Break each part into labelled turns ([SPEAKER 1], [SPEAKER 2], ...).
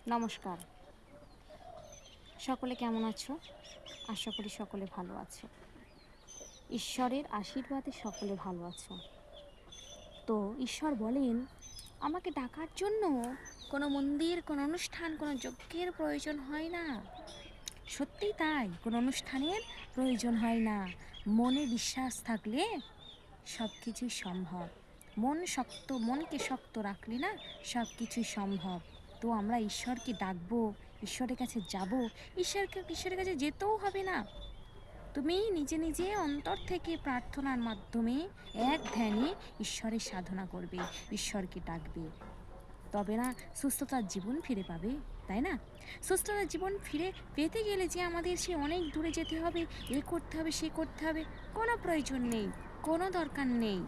[SPEAKER 1] নমস্কার। সকলে কেমন আছো? আশা করি সকলে ভালো আছো। ঈশ্বরের আশীর্বাদে সকলে ভালো আছো। তো ঈশ্বর বলেন, আমাকে ডাকার জন্য কোনো মন্দির, কোনো অনুষ্ঠান, কোনো যজ্ঞের প্রয়োজন হয় না। সত্যিই তাই, কোনো অনুষ্ঠানের প্রয়োজন হয় না। মনে বিশ্বাস থাকলে সব কিছুই সম্ভব। মনকে শক্ত রাখলে না সব কিছুই সম্ভব। তো আমরা ঈশ্বরকে ডাকবো, ঈশ্বরের কাছে যাব। ঈশ্বরের কাছে যেতেও হবে না। তুমি নিজে নিজে অন্তর থেকে প্রার্থনার মাধ্যমে এক ধ্যানে ঈশ্বরের সাধনা করবে, ঈশ্বরকে ডাকবে। তবে না সুস্থতার জীবন ফিরে পাবে, তাই না? সুস্থতার জীবন ফিরে পেতে গেলে যে আমাদের সে অনেক দূরে যেতে হবে, এ করতে হবে, সে করতে হবে, কোনো প্রয়োজন নেই, কোনো দরকার নেই।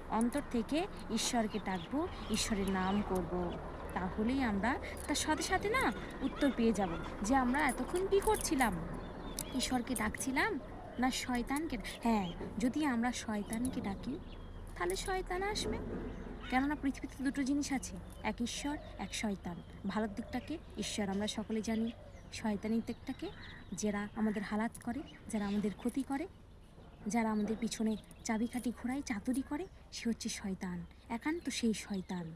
[SPEAKER 1] অন্তর থেকে ঈশ্বরকে ডাকবো, ঈশ্বরের নাম করব। তাহলেই আমরা তার সাথে সাথে না উত্তর পেয়ে যাব যে আমরা এতক্ষণ কী করছিলাম, ঈশ্বরকে ডাকছিলাম না শয়তানকে। হ্যাঁ, যদি আমরা শয়তানকে ডাকি তাহলে শয়তান আসবে। কেননা পৃথিবীতে দুটো জিনিস আছে, এক ঈশ্বর, এক শয়তান। ভালোর দিকটাকে ঈশ্বর আমরা সকলে জানি, শয়তানি দিকটাকে যারা আমাদের হালাত করে, যারা আমাদের ক্ষতি করে, যারা আমাদের পিছনে চাবিকাঠি ঘোরায়, চাতুরি করে, সে হচ্ছে শয়তান। একান্ত সেই শয়তান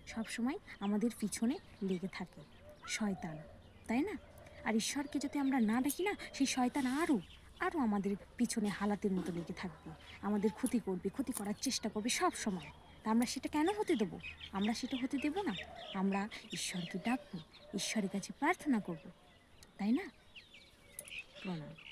[SPEAKER 1] সবসময় আমাদের পিছনে লেগে থাকে, শয়তান, তাই না? আর ঈশ্বরকে যদি আমরা না ডাকি না, সেই শয়তান আরও আরও আমাদের পিছনে হালাতের মতো লেগে থাকবে, আমাদের ক্ষতি করবে, ক্ষতি করার চেষ্টা করবে সব সময়। তা আমরা সেটা কেন হতে দেবো? আমরা সেটা হতে দেব না। আমরা ঈশ্বরকে ডাকবো, ঈশ্বরের কাছে প্রার্থনা করব, তাই না? প্রণাম।